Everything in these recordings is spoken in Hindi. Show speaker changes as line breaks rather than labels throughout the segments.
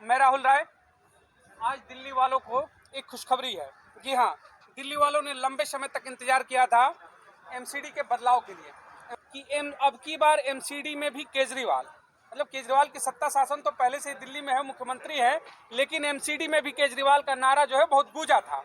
मैं राहुल राय। आज दिल्ली वालों को एक खुशखबरी है। जी हाँ, दिल्ली वालों ने लंबे समय तक इंतजार किया था एमसीडी के बदलाव के लिए कि अब की बार एमसीडी में भी केजरीवाल, मतलब केजरीवाल की सत्ता शासन तो पहले से दिल्ली में है, मुख्यमंत्री है, लेकिन एमसीडी में भी केजरीवाल का नारा जो है बहुत गूंजा था।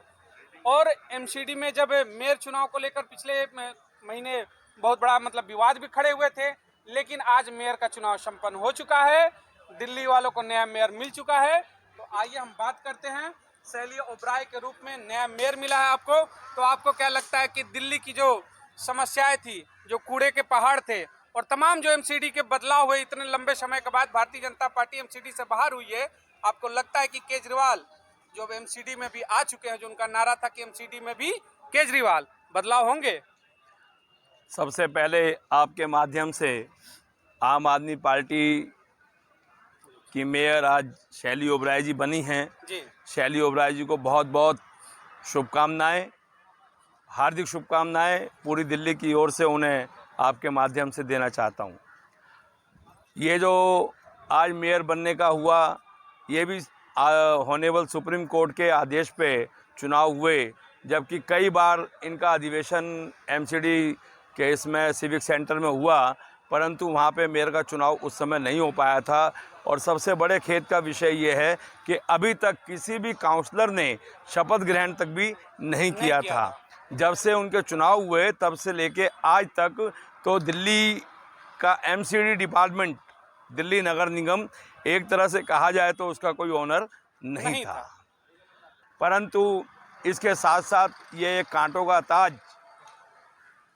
और एमसीडी में जब मेयर चुनाव को लेकर पिछले महीने बहुत बड़ा मतलब विवाद भी खड़े हुए थे, लेकिन आज मेयर का चुनाव संपन्न हो चुका है, दिल्ली वालों को नया मेयर मिल चुका है। तो आइए हम बात करते हैं, शैली ओबराय के रूप में नया मेयर मिला है आपको, तो आपको क्या लगता है कि दिल्ली की जो समस्याएं थी, जो कूड़े के पहाड़ थे और तमाम जो एमसीडी के बदलाव हुए इतने लंबे समय के बाद, भारतीय जनता पार्टी एमसीडी से बाहर हुई है, आपको लगता है कि केजरीवाल जो एमसीडी में भी आ चुके हैं, जो उनका नारा था कि एमसीडी में भी केजरीवाल, बदलाव होंगे?
सबसे पहले आपके माध्यम से आम आदमी पार्टी की मेयर आज शैली ओबराय जी बनी हैं
जी।
शैली ओबराय जी को बहुत बहुत शुभकामनाएं, हार्दिक शुभकामनाएं पूरी दिल्ली की ओर से उन्हें आपके माध्यम से देना चाहता हूं। ये जो आज मेयर बनने का हुआ, ये भी ऑनरेबल सुप्रीम कोर्ट के आदेश पे चुनाव हुए, जबकि कई बार इनका अधिवेशन एमसीडी के इसमें सिविक सेंटर में हुआ, परंतु वहाँ पे मेयर का चुनाव उस समय नहीं हो पाया था। और सबसे बड़े खेद का विषय ये है कि अभी तक किसी भी काउंसलर ने शपथ ग्रहण तक भी नहीं किया था। जब से उनके चुनाव हुए तब से लेके आज तक तो दिल्ली का एमसीडी डिपार्टमेंट, दिल्ली नगर निगम, एक तरह से कहा जाए तो उसका कोई ओनर नहीं था। परंतु इसके साथ साथ ये एक कांटों का ताज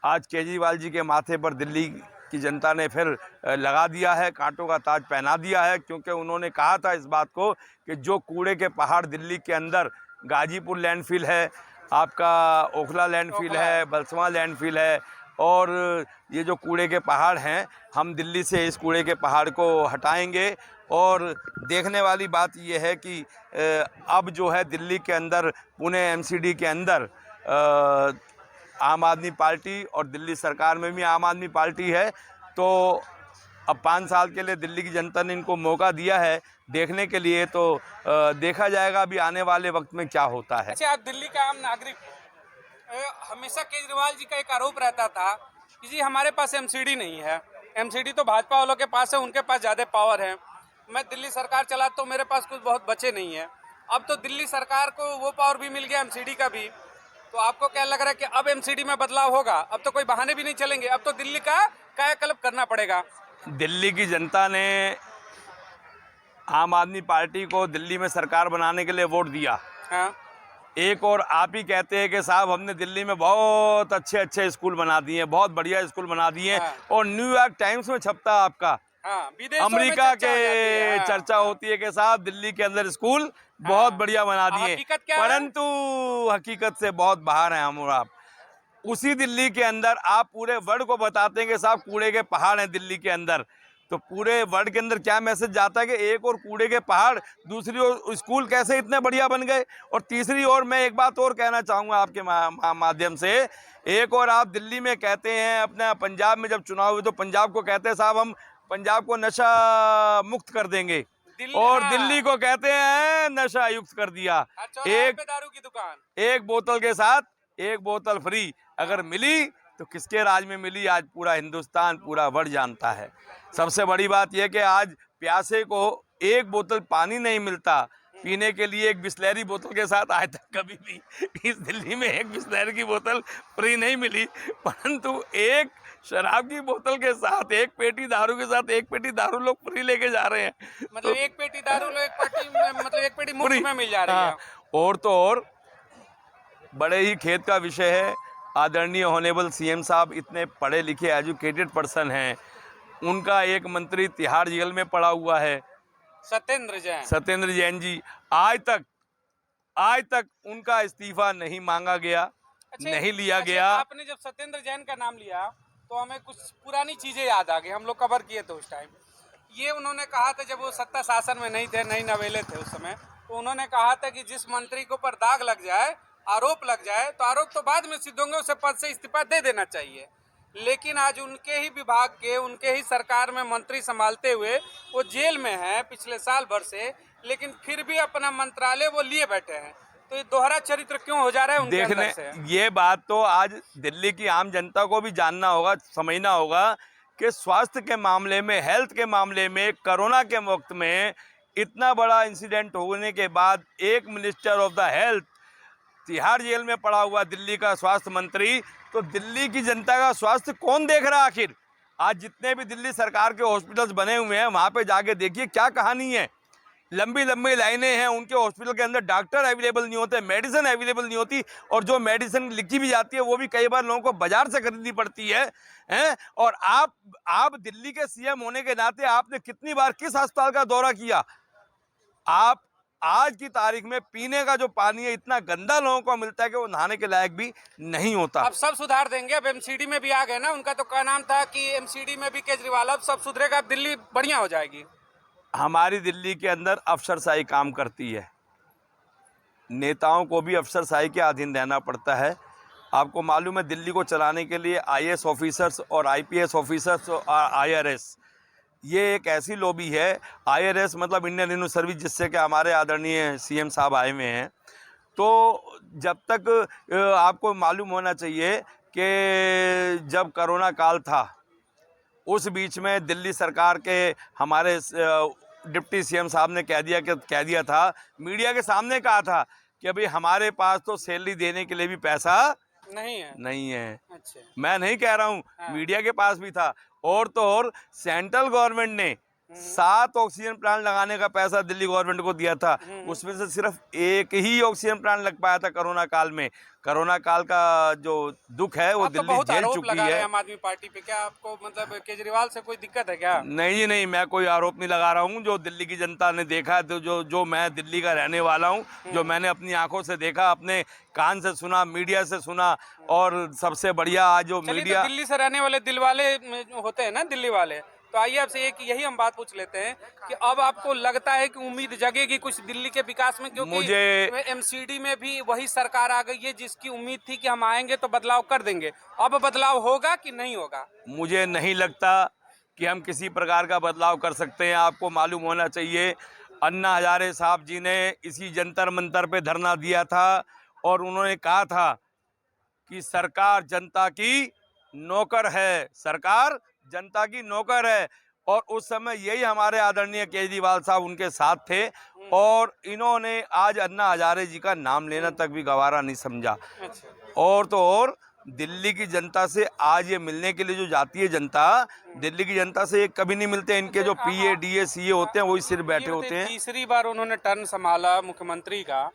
आज केजरीवाल जी के माथे पर दिल्ली की जनता ने फिर लगा दिया है, कांटों का ताज पहना दिया है, क्योंकि उन्होंने कहा था इस बात को कि जो कूड़े के पहाड़ दिल्ली के अंदर, गाजीपुर लैंडफिल है, आपका ओखला लैंडफिल है, बलसवा लैंडफिल है, और ये जो कूड़े के पहाड़ हैं, हम दिल्ली से इस कूड़े के पहाड़ को हटाएंगे। और देखने वाली बात ये है कि अब जो है दिल्ली के अंदर, पुणे एमसीडी के अंदर आम आदमी पार्टी और दिल्ली सरकार में भी आम आदमी पार्टी है, तो अब 5 साल के लिए दिल्ली की जनता ने इनको मौका दिया है देखने के लिए, तो देखा जाएगा अभी आने वाले वक्त में क्या होता है।
अच्छा, आप दिल्ली का आम नागरिक, हमेशा केजरीवाल जी का एक आरोप रहता था कि जी हमारे पास एमसीडी नहीं है, एमसीडी तो भाजपा वालों के पास है, उनके पास ज़्यादा पावर है, मैं दिल्ली सरकार चलाता हूँ, मेरे पास कुछ बहुत बचे नहीं है। अब तो दिल्ली सरकार को वो पावर भी मिल गया, एमसीडी का भी। तो आपको क्या लग रहा है कि अब एमसीडी में बदलाव होगा? अब तो कोई बहाने भी नहीं चलेंगे, अब तो दिल्ली का कायाकल्प करना पड़ेगा।
दिल्ली की जनता ने आम आदमी पार्टी को दिल्ली में सरकार बनाने के लिए वोट दिया।
हाँ।
एक और आप ही कहते हैं कि साहब हमने दिल्ली में बहुत अच्छे अच्छे स्कूल बना दिए, बहुत बढ़िया स्कूल बना दिए।
हाँ।
और न्यूयॉर्क टाइम्स में छपता आपका,
हाँ,
अमेरिका के
हाँ।
चर्चा होती है कि साहब दिल्ली के अंदर स्कूल बहुत बढ़िया बना दिए, परंतु हकीकत से बहुत बाहर हैं हम और आप। उसी दिल्ली के अंदर आप पूरे वर्ल्ड को बताते हैं कि साहब कूड़े के पहाड़ हैं दिल्ली के अंदर, तो पूरे वर्ल्ड के अंदर क्या मैसेज जाता है कि एक और कूड़े के पहाड़, दूसरी ओर स्कूल कैसे इतने बढ़िया बन गए। और तीसरी ओर मैं एक बात और कहना चाहूँगा आपके माध्यम से, एक और आप दिल्ली में कहते हैं, अपने पंजाब में जब चुनाव हुए तो पंजाब को कहते हैं साहब हम पंजाब को नशा मुक्त कर देंगे, और दिल्ली को कहते हैं नशा युक्त कर दिया। एक
दारू की दुकान,
एक बोतल के साथ एक बोतल फ्री अगर मिली तो किसके राज में मिली, आज पूरा हिंदुस्तान, पूरा वर्ल्ड जानता है। सबसे बड़ी बात यह कि आज प्यासे को एक बोतल पानी नहीं मिलता पीने के लिए, एक बिस्लेरी बोतल के साथ आज तक कभी भी इस दिल्ली में एक बिस्लेरी की बोतल फ्री नहीं मिली, परंतु एक शराब की बोतल के साथ, एक पेटी दारू के साथ एक पेटी दारू लोग फ्री लेके जा रहे हैं।
मतलब तो एक पेटी दारू लोग एक पेटी मुफ्त में मिल जा रही है।
और तो और बड़े ही खेद का विषय है, आदरणीय ऑनरेबल सीएम साहब इतने पढ़े लिखे एजुकेटेड पर्सन हैं, उनका एक मंत्री तिहाड़ जेल में पड़ा हुआ है, सत्येंद्र जैन जी। आज तक उनका इस्तीफा नहीं मांगा गया।
अच्छा,
नहीं लिया गया।
आपने जब सत्येंद्र जैन का नाम लिया तो हमें कुछ पुरानी चीजें याद आ गई, हम लोग कवर किए थे उस टाइम। ये उन्होंने कहा था जब वो सत्ता शासन में नहीं थे, नई नवेले थे उस समय, तो उन्होंने कहा था कि जिस मंत्री को पर दाग लग जाए, आरोप लग जाए, तो आरोप तो बाद में सिद्ध होंगे, उसे पद से इस्तीफा दे देना चाहिए। लेकिन आज उनके ही विभाग के, उनके ही सरकार में मंत्री संभालते हुए वो जेल में हैं पिछले साल भर से, लेकिन फिर भी अपना मंत्रालय वो लिए बैठे हैं। तो ये दोहरा चरित्र क्यों हो जा रहा है उनके
देखने
अंदर से?
ये बात तो आज दिल्ली की आम जनता को भी जानना होगा, समझना होगा कि स्वास्थ्य के मामले में, हेल्थ के मामले में, कोरोना के वक्त में इतना बड़ा इंसिडेंट होने के बाद एक minister of the health Tihar jail में पड़ा हुआ दिल्ली का स्वास्थ्य मंत्री, तो दिल्ली की जनता का स्वास्थ्य कौन देख रहा है आखिर? आज जितने भी दिल्ली सरकार के हॉस्पिटल्स बने हुए हैं वहाँ पे जाके देखिए क्या कहानी है। लंबी लंबी लाइनें हैं, उनके हॉस्पिटल के अंदर डॉक्टर अवेलेबल नहीं होते, मेडिसिन अवेलेबल नहीं होती, और जो मेडिसिन लिखी भी जाती है वो भी कई बार लोगों को बाजार से खरीदनी पड़ती है, हैं? और आप दिल्ली के सीएम होने के नाते आपने कितनी बार किस अस्पताल का दौरा किया? आप आज की तारीख में पीने का जो पानी है इतना गंदा लोगों को मिलता है कि वो नहाने के लायक भी नहीं होता।
अब सब सुधार देंगे, अब एमसीडी में भी आ गए ना, उनका तो क्या नाम था कि एमसीडी में भी केजरीवाल, अब सब सुधरेगा, अब दिल्ली बढ़िया हो जाएगी।
हमारी दिल्ली के अंदर अफसरशाही काम करती है, नेताओं को भी अफसरशाही के अधीन रहना पड़ता है। आपको मालूम है दिल्ली को चलाने के लिए आईएएस ऑफिसर्स और आईपीएस ऑफिसर्स और आईआरएस, ये एक ऐसी लॉबी है। आईआरएस मतलब इंडियन रेवेन्यू सर्विस, जिससे कि हमारे आदरणीय सीएम साहब आए हुए हैं। तो जब तक आपको मालूम होना चाहिए कि जब कोरोना काल था उस बीच में दिल्ली सरकार के हमारे डिप्टी सीएम साहब ने कह दिया था, मीडिया के सामने कहा था कि अभी हमारे पास तो सैलरी देने के लिए भी पैसा नहीं है।
अच्छा।
मैं नहीं कह रहा हूँ,
हाँ।
मीडिया के पास भी था। और तो और सेंट्रल गवर्नमेंट ने 7 ऑक्सीजन प्लांट लगाने का पैसा दिल्ली गवर्नमेंट को दिया था, उसमें से सिर्फ एक ही ऑक्सीजन प्लांट लग पाया था कोरोना काल में। कोरोना काल का जो दुख है वो दिल्ली
बहुत
झेल
आरोप
चुकी
लगा रहे
है।
हैं आम आदमी पार्टी पे, क्या आपको मतलब केजरीवाल से कोई दिक्कत है क्या?
नहीं जी नहीं, मैं कोई आरोप नहीं लगा रहा हूँ। जो दिल्ली की जनता ने देखा है, तो जो मैं दिल्ली का रहने वाला हूँ, जो मैंने अपनी आंखों से देखा, अपने कान से सुना, मीडिया से सुना, और सबसे बढ़िया आज जो मीडिया,
तो दिल्ली से रहने वाले दिल वाले होते हैं ना दिल्ली वाले, तो आइए आपसे एक यही हम बात पूछ लेते हैं कि अब आपको लगता है कि उम्मीद जगेगी कुछ दिल्ली के विकास में? क्योंकि एमसीडी में भी वही सरकार आ गई है जिसकी उम्मीद थी कि हम आएंगे तो बदलाव कर देंगे। अब बदलाव होगा कि नहीं होगा?
मुझे नहीं लगता कि हम किसी प्रकार का बदलाव कर सकते हैं। आपको मालूम होना चाहिए, अन्ना हजारे साहब जी ने इसी जंतर मंतर पे धरना दिया था और उन्होंने कहा था कि सरकार जनता की नौकर है, सरकार जनता की नौकर है। और उस समय यही हमारे आदरणीय केजरीवाल साहब उनके साथ थे, और इन्होंने आज अन्ना हजारे जी का नाम लेना तक भी गवारा नहीं समझा। और तो और दिल्ली की जनता से आज ये मिलने के लिए जो जाती है जनता, दिल्ली की जनता से ये कभी नहीं मिलते। इनके जो पीए डीए सीए होते हैं वही सिर्फ बैठे होते हैं।
तीसरी बार उन्होंने टर्न संभाला मुख्यमंत्री का।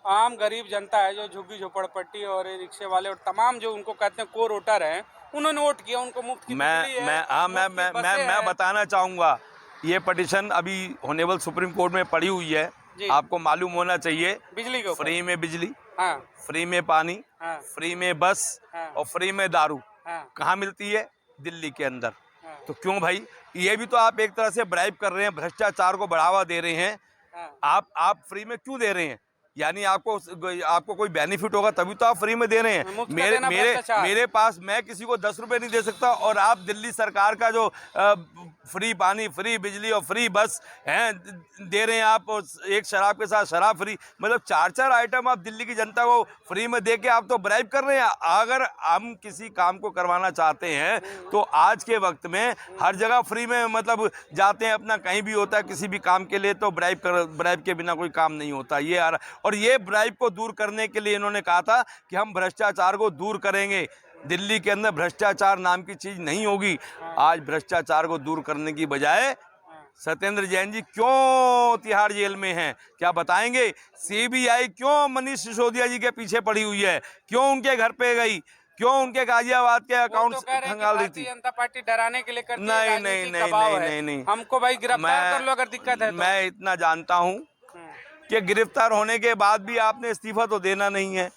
आम गरीब जनता है जो झुग्गी झोपड़पट्टी और रिक्शे वाले और तमाम जो उनको कहते हैं को वोटर हैं, उन्होंने वोट किया, उनको मुफ्त की बिजली है,
मैं बताना चाहूँगा, ये पटिशन अभी ऑनरेबल सुप्रीम कोर्ट में पड़ी हुई है। आपको मालूम होना चाहिए,
बिजली को
फ्री में बिजली,
हाँ,
फ्री में पानी,
हाँ,
फ्री में बस,
हाँ,
और फ्री में दारू।
हाँ,
कहाँ मिलती है? दिल्ली के अंदर।
हाँ,
तो क्यों भाई, ये भी तो आप एक तरह से ब्राइब कर रहे हैं, भ्रष्टाचार को बढ़ावा दे रहे हैं।
हाँ।
आप फ्री में क्यों दे रहे हैं? यानी आपको कोई बेनिफिट होगा तभी तो आप फ्री में दे रहे हैं। मेरे पास, मैं किसी को 10 रुपए नहीं दे सकता, और आप दिल्ली सरकार का जो फ्री पानी, फ्री बिजली और फ्री बस हैं दे रहे हैं आप, एक शराब के साथ शराब फ्री, मतलब 4 आइटम आप दिल्ली की जनता को फ्री में दे के आप तो ब्राइब कर रहे हैं। अगर हम किसी काम को करवाना चाहते हैं तो आज के वक्त में हर जगह फ्री में मतलब जाते हैं, अपना कहीं भी होता है किसी भी काम के लिए तो ब्राइब के बिना कोई काम नहीं होता। और ये ब्राइब को दूर करने के लिए इन्होंने कहा था कि हम भ्रष्टाचार को दूर करेंगे, दिल्ली के अंदर भ्रष्टाचार नाम की चीज नहीं होगी। आज भ्रष्टाचार को दूर करने की बजाय सत्येंद्र जैन जी क्यों तिहाड़ जेल में हैं, क्या बताएंगे? सीबीआई क्यों मनीष सिसोदिया जी के पीछे पड़ी हुई है, क्यों उनके घर पे गई, क्यों उनके गाजियाबाद के अकाउंट खंगाल रही थी?
जनता पार्टी डराने के लिए करती
है। नहीं,
हमको भाई गिरफ्तार कर लो अगर दिक्कत है तो।
मैं इतना जानता हूँ कि गिरफ्तार होने के बाद भी आपने इस्तीफा तो देना नहीं है।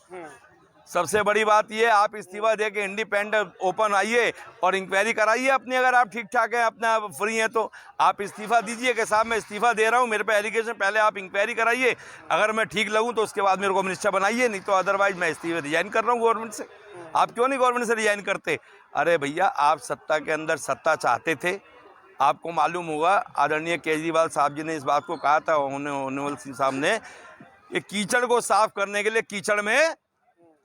सबसे बड़ी बात ये, आप इस्तीफा दे के इंडिपेंडेंट ओपन आइए और इंक्वायरी कराइए अपनी, अगर आप ठीक ठाक हैं, अपना फ्री हैं तो आप इस्तीफा दीजिए कि साहब मैं इस्तीफा दे रहा हूँ, मेरे पे एलिगेशन, पहले आप इंक्वायरी कराइए, अगर मैं ठीक लगूँ तो उसके बाद मेरे को मिनिस्टर बनाइए, नहीं तो अदरवाइज मैं इस्तीफा रिजाइन कर रहा हूँ गवर्नमेंट से। आप क्यों नहीं गवर्नमेंट से रिजाइन करते? अरे भैया, आप सत्ता के अंदर सत्ता चाहते थे, आपको मालूम होगा आदरणीय केजरीवाल साहब जी ने इस बात को कहा था, होनेवल सिंह साहब ने, कि कीचड़ को साफ करने के लिए कीचड़ में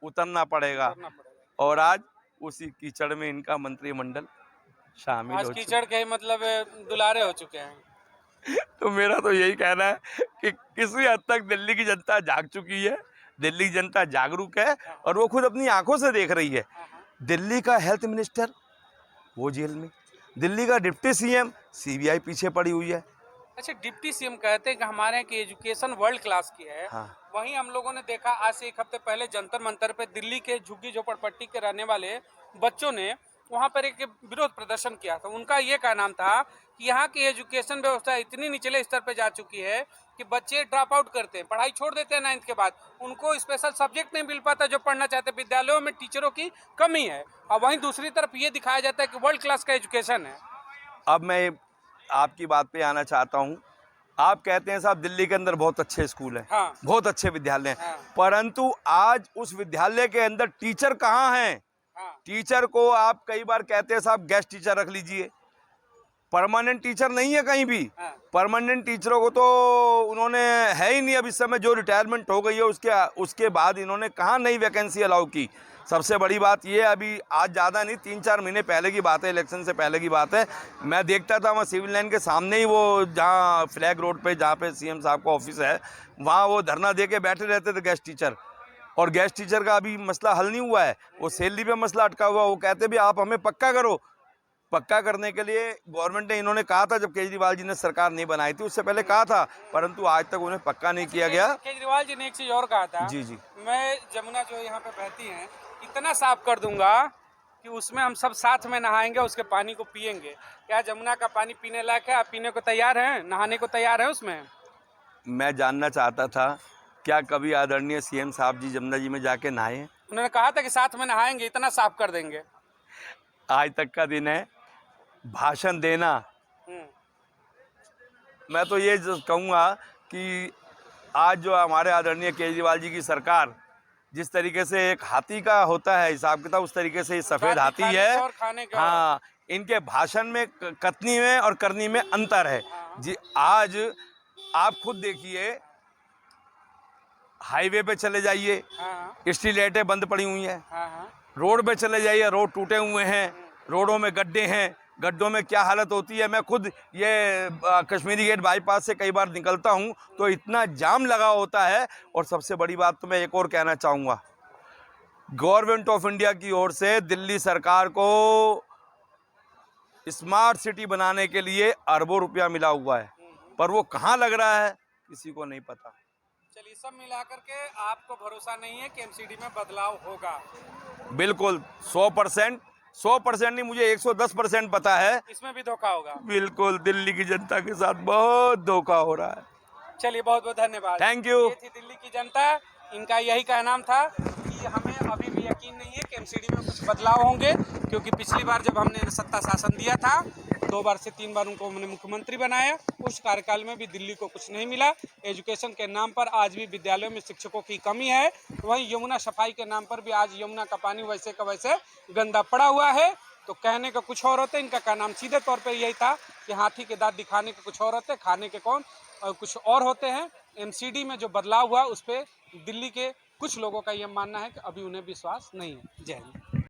उतरना पड़ेगा,
करना पड़ेगा।
और आज उसी कीचड़ में इनका मंत्रिमंडल शामिल
आज
हो चुका
कीचड़ के मतलब दुलारे हो चुके हैं।
है। तो मेरा तो यही कहना है कि किसी हद तक दिल्ली की जनता जाग चुकी है, दिल्ली की जनता जागरूक है, और वो खुद अपनी आंखों से देख रही है। दिल्ली का हेल्थ मिनिस्टर वो जेल में, दिल्ली का डिप्टी सीएम सीबीआई पीछे पड़ी हुई है।
अच्छा, डिप्टी सीएम कहते हैं कि हमारे यहाँ की एजुकेशन वर्ल्ड क्लास की है।
हाँ।
वहीं हम लोगों ने देखा आज से एक हफ्ते पहले जंतर मंतर पे दिल्ली के झुग्गी झोपड़पट्टी के रहने वाले बच्चों ने वहां पर एक विरोध प्रदर्शन किया था। उनका ये कहना था कि यहाँ की एजुकेशन व्यवस्था इतनी निचले स्तर पे जा चुकी है कि बच्चे ड्रॉप आउट करते हैं, पढ़ाई छोड़ देते हैं 9th के बाद, उनको स्पेशल सब्जेक्ट नहीं मिल पाता जो पढ़ना चाहते, विद्यालयों में टीचरों की कमी है। और वहीं दूसरी तरफ ये दिखाया जाता है कि वर्ल्ड क्लास का एजुकेशन है।
अब मैं आपकी बात पे आना चाहता हूँ। आप कहते हैं साहब दिल्ली के अंदर बहुत अच्छे स्कूल हैं,
हाँ।
बहुत अच्छे विद्यालय हैं,
हाँ।
परंतु आज उस विद्यालय के अंदर टीचर कहाँ हैं?
हाँ।
टीचर को आप कई बार कहते हैं साहब गेस्ट टीचर रख लीजिए, परमानेंट टीचर नहीं है कहीं भी।
हाँ।
परमानेंट टीचरों को तो उन्होंने है ही नहीं। अब इस समय जो रिटायरमेंट हो गई है उसके बाद इन्होंने कहाँ नई वैकेंसी अलाउ की। सबसे बड़ी बात ये, अभी आज ज़्यादा नहीं 3-4 महीने पहले की बात है, इलेक्शन से पहले की बात है, मैं देखता था वहाँ सिविल लाइन के सामने ही वो जहाँ फ्लैग रोड पे जहाँ पे सीएम साहब का ऑफिस है, वहाँ वो धरना दे के बैठे रहते थे गेस्ट टीचर। और गेस्ट टीचर का अभी मसला हल नहीं हुआ है, वो सैलरी पे मसला अटका हुआ। वो कहते भी आप हमें पक्का करो। पक्का करने के लिए गवर्नमेंट ने, इन्होंने कहा था जब केजरीवाल जी ने सरकार नहीं बनाई थी उससे पहले कहा था, परंतु आज तक उन्हें पक्का नहीं किया गया।
केजरीवाल जी ने एक चीज और कहा था,
जी जी,
मैं जमुना जो यहाँ पे बहती है इतना साफ कर दूंगा कि उसमें हम सब साथ में नहाएंगे, उसके पानी को पिएंगे। क्या जमुना का पानी पीने लायक है? आप पीने को तैयार हैं, नहाने को तैयार हैं उसमें?
मैं जानना चाहता था क्या कभी आदरणीय सीएम साहब जी जमुना जी में जाके नहाए?
उन्होंने कहा था कि साथ में नहाएंगे, इतना साफ कर देंगे।
आज तक का दिन है भाषण देना। मैं तो ये कहूँगा कि आज जो हमारे आदरणीय केजरीवाल जी की सरकार जिस तरीके से एक हाथी का होता है हिसाब किताब, उस तरीके से ये सफ़ेद हाथी है।
और खाने का।
हाँ, इनके भाषण में कथनी में और करनी में अंतर है। जी, आज आप खुद देखिए, हाईवे पे चले जाइए, स्ट्रीट लाइटें बंद पड़ी हुई हैं। रोड पे चले जाइए, रोड टूटे हुए हैं, रोडों में गड्ढे हैं, गड्ढों में क्या हालत होती है। मैं खुद ये कश्मीरी गेट बाईपास से कई बार निकलता हूँ तो इतना जाम लगा होता है। और सबसे बड़ी बात तो मैं एक और कहना चाहूँगा, गवर्नमेंट ऑफ इंडिया की ओर से दिल्ली सरकार को स्मार्ट सिटी बनाने के लिए अरबों रुपया मिला हुआ है, पर वो कहाँ लग रहा है किसी को नहीं पता।
चलिए, सब मिलाकर के आपको भरोसा नहीं है कि एमसीडी में बदलाव होगा?
बिल्कुल 100% नहीं, मुझे 110% पता है
इसमें भी धोखा होगा।
बिल्कुल दिल्ली की जनता के साथ बहुत धोखा हो रहा है।
चलिए, बहुत बहुत धन्यवाद।
Thank you.
ये थी दिल्ली की जनता, इनका यही कहना था कि हमें अभी भी यकीन नहीं है कि एमसीडी में कुछ बदलाव होंगे, क्योंकि पिछली बार जब हमने सत्ता शासन दिया था 2 बार से 3 बार उनको हमने मुख्यमंत्री बनाया, उस कार्यकाल में भी दिल्ली को कुछ नहीं मिला। एजुकेशन के नाम पर आज भी विद्यालयों में शिक्षकों की कमी है। वहीं यमुना सफाई के नाम पर भी आज यमुना का पानी वैसे का वैसे गंदा पड़ा हुआ है। तो कहने का कुछ और होता है, इनका का नाम सीधे तौर पर यही था कि हाथी के दांत दिखाने के कुछ और होते हैं, खाने के कौन और कुछ और होते हैं। एमसीडी में जो बदलाव हुआ उस पर दिल्ली के कुछ लोगों का यह मानना है कि अभी उन्हें विश्वास नहीं है। जय हिंद।